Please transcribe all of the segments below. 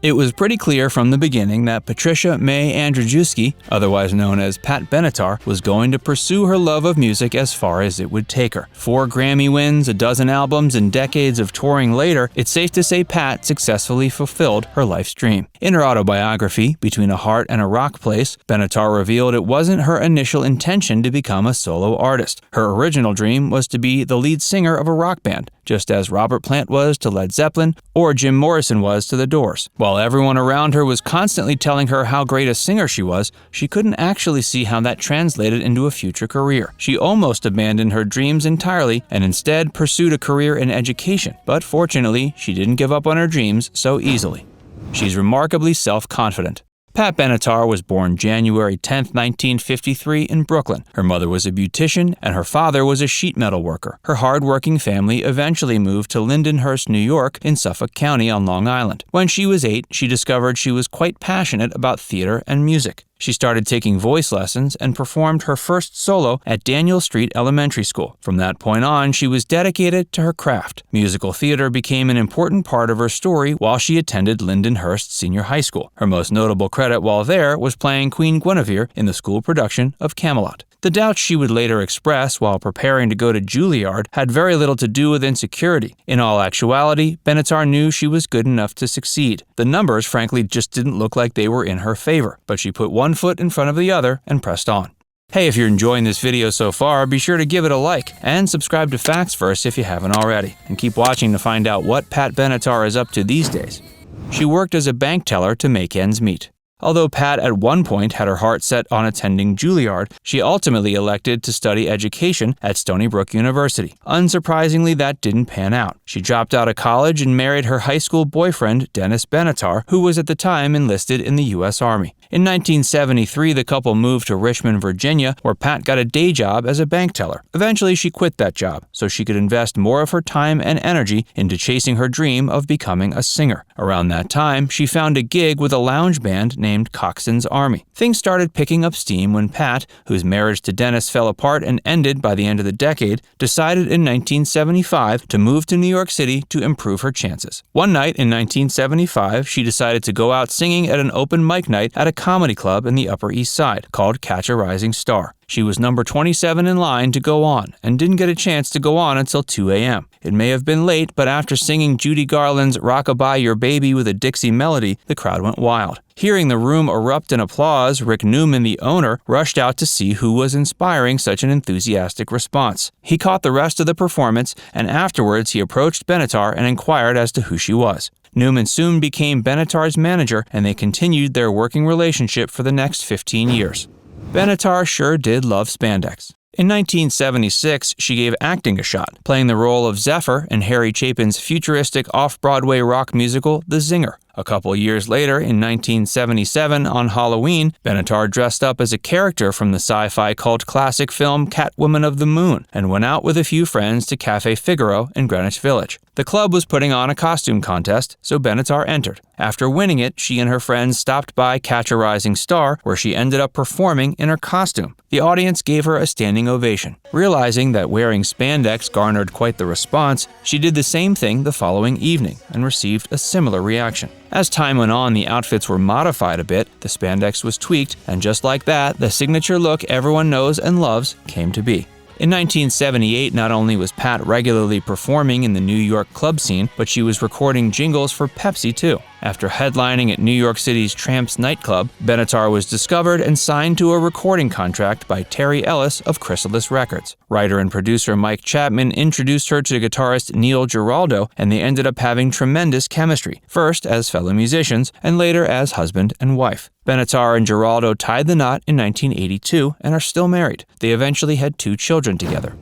It was pretty clear from the beginning that Patricia May Andrzejewski, otherwise known as Pat Benatar, was going to pursue her love of music as far as it would take her. 4 Grammy wins, a dozen albums, and decades of touring later, it's safe to say Pat successfully fulfilled her life's dream. In her autobiography, Between a Heart and a Rock Place, Benatar revealed it wasn't her initial intention to become a solo artist. Her original dream was to be the lead singer of a rock band, just as Robert Plant was to Led Zeppelin or Jim Morrison was to the Doors. While everyone around her was constantly telling her how great a singer she was, she couldn't actually see how that translated into a future career. She almost abandoned her dreams entirely and instead pursued a career in education, but fortunately, she didn't give up on her dreams so easily. She's remarkably self-confident. Pat Benatar was born January 10, 1953 in Brooklyn. Her mother was a beautician and her father was a sheet metal worker. Her hard-working family eventually moved to Lindenhurst, New York in Suffolk County on Long Island. When she was 8, she discovered she was quite passionate about theater and music. She started taking voice lessons and performed her first solo at Daniel Street Elementary School. From that point on, she was dedicated to her craft. Musical theater became an important part of her story while she attended Lindenhurst Senior High School. Her most notable credit while there was playing Queen Guinevere in the school production of Camelot. The doubts she would later express while preparing to go to Juilliard had very little to do with insecurity. In all actuality, Benatar knew she was good enough to succeed. The numbers, frankly, just didn't look like they were in her favor, but she put one foot in front of the other and pressed on. Hey, if you're enjoying this video so far, be sure to give it a like and subscribe to Facts First if you haven't already. And keep watching to find out what Pat Benatar is up to these days. She worked as a bank teller to make ends meet. Although Pat at one point had her heart set on attending Juilliard, she ultimately elected to study education at Stony Brook University. Unsurprisingly, that didn't pan out. She dropped out of college and married her high school boyfriend, Dennis Benatar, who was at the time enlisted in the U.S. Army. In 1973, the couple moved to Richmond, Virginia, where Pat got a day job as a bank teller. Eventually, she quit that job so she could invest more of her time and energy into chasing her dream of becoming a singer. Around that time, she found a gig with a lounge band named Coxson's Army. Things started picking up steam when Pat, whose marriage to Dennis fell apart and ended by the end of the decade, decided in 1975 to move to New York City to improve her chances. One night in 1975, she decided to go out singing at an open mic night at a comedy club in the Upper East Side called Catch a Rising Star. She was number 27 in line to go on and didn't get a chance to go on until 2 a.m. It may have been late, but after singing Judy Garland's Rockabye Your Baby with a Dixie melody, the crowd went wild. Hearing the room erupt in applause, Rick Newman, the owner, rushed out to see who was inspiring such an enthusiastic response. He caught the rest of the performance, and afterwards he approached Benatar and inquired as to who she was. Newman soon became Benatar's manager, and they continued their working relationship for the next 15 years. Benatar sure did love spandex. In 1976, she gave acting a shot, playing the role of Zephyr in Harry Chapin's futuristic off-Broadway rock musical, The Zinger. A couple years later, in 1977, on Halloween, Benatar dressed up as a character from the sci-fi cult classic film Catwoman of the Moon and went out with a few friends to Café Figaro in Greenwich Village. The club was putting on a costume contest, so Benatar entered. After winning it, she and her friends stopped by Catch a Rising Star, where she ended up performing in her costume. The audience gave her a standing ovation. Realizing that wearing spandex garnered quite the response, she did the same thing the following evening and received a similar reaction. As time went on, the outfits were modified a bit, the spandex was tweaked, and just like that, the signature look everyone knows and loves came to be. In 1978, not only was Pat regularly performing in the New York club scene, but she was recording jingles for Pepsi too. After headlining at New York City's Tramps nightclub, Benatar was discovered and signed to a recording contract by Terry Ellis of Chrysalis Records. Writer and producer Mike Chapman introduced her to guitarist Neil Giraldo, and they ended up having tremendous chemistry, first as fellow musicians and later as husband and wife. Benatar and Giraldo tied the knot in 1982 and are still married. They eventually had 2 children together.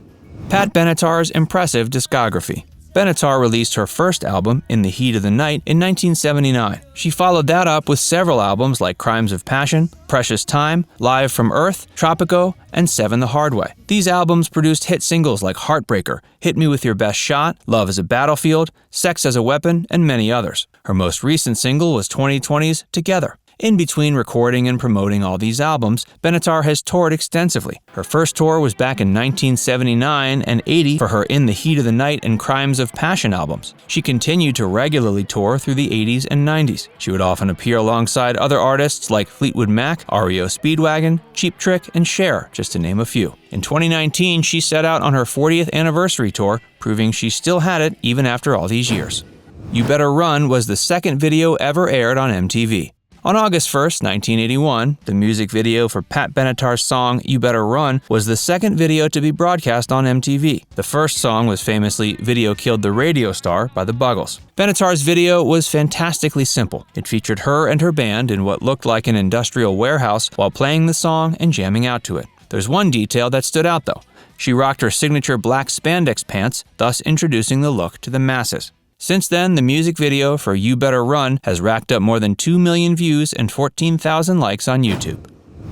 Pat Benatar's impressive discography. Benatar released her first album, In the Heat of the Night, in 1979. She followed that up with several albums like Crimes of Passion, Precious Time, Live from Earth, Tropico, and Seven the Hard Way. These albums produced hit singles like Heartbreaker, Hit Me With Your Best Shot, Love is a Battlefield, Sex as a Weapon, and many others. Her most recent single was 2020's Together. In between recording and promoting all these albums, Benatar has toured extensively. Her first tour was back in 1979 and 80 for her In the Heat of the Night and Crimes of Passion albums. She continued to regularly tour through the 80s and 90s. She would often appear alongside other artists like Fleetwood Mac, REO Speedwagon, Cheap Trick, and Cher, just to name a few. In 2019, she set out on her 40th anniversary tour, proving she still had it even after all these years. You Better Run was the second video ever aired on MTV. On August 1st, 1981, the music video for Pat Benatar's song You Better Run was the second video to be broadcast on MTV. The first song was famously Video Killed the Radio Star by the Buggles. Benatar's video was fantastically simple. It featured her and her band in what looked like an industrial warehouse while playing the song and jamming out to it. There's one detail that stood out though. She rocked her signature black spandex pants, thus introducing the look to the masses. Since then, the music video for You Better Run has racked up more than 2 million views and 14,000 likes on YouTube.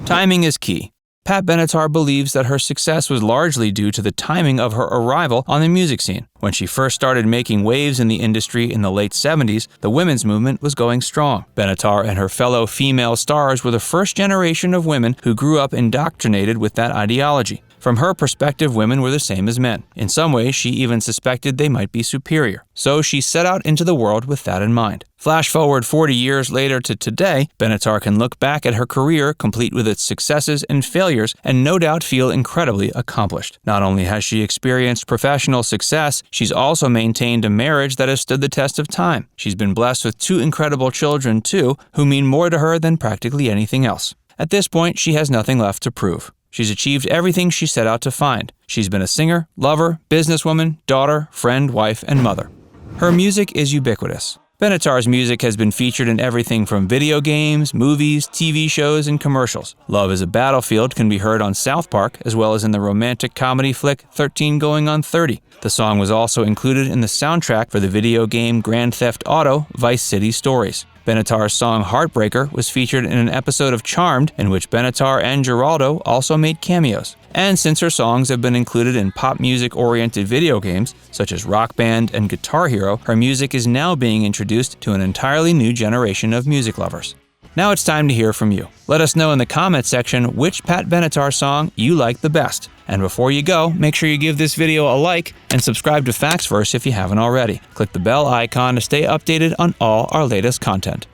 Timing is key. Pat Benatar believes that her success was largely due to the timing of her arrival on the music scene. When she first started making waves in the industry in the late 70s, the women's movement was going strong. Benatar and her fellow female stars were the first generation of women who grew up indoctrinated with that ideology. From her perspective, women were the same as men. In some ways, she even suspected they might be superior. So she set out into the world with that in mind. Flash forward 40 years later to today, Benatar can look back at her career, complete with its successes and failures, and no doubt feel incredibly accomplished. Not only has she experienced professional success, she's also maintained a marriage that has stood the test of time. She's been blessed with 2 incredible children, too, who mean more to her than practically anything else. At this point, she has nothing left to prove. She's achieved everything she set out to find. She's been a singer, lover, businesswoman, daughter, friend, wife, and mother. Her music is ubiquitous. Benatar's music has been featured in everything from video games, movies, TV shows, and commercials. Love is a Battlefield can be heard on South Park, as well as in the romantic comedy flick 13 Going on 30. The song was also included in the soundtrack for the video game Grand Theft Auto: Vice City Stories. Benatar's song Heartbreaker was featured in an episode of Charmed, in which Benatar and Geraldo also made cameos. And since her songs have been included in pop music-oriented video games, such as Rock Band and Guitar Hero, her music is now being introduced to an entirely new generation of music lovers. Now it's time to hear from you. Let us know in the comments section which Pat Benatar song you like the best. And before you go, make sure you give this video a like and subscribe to Factsverse if you haven't already. Click the bell icon to stay updated on all our latest content.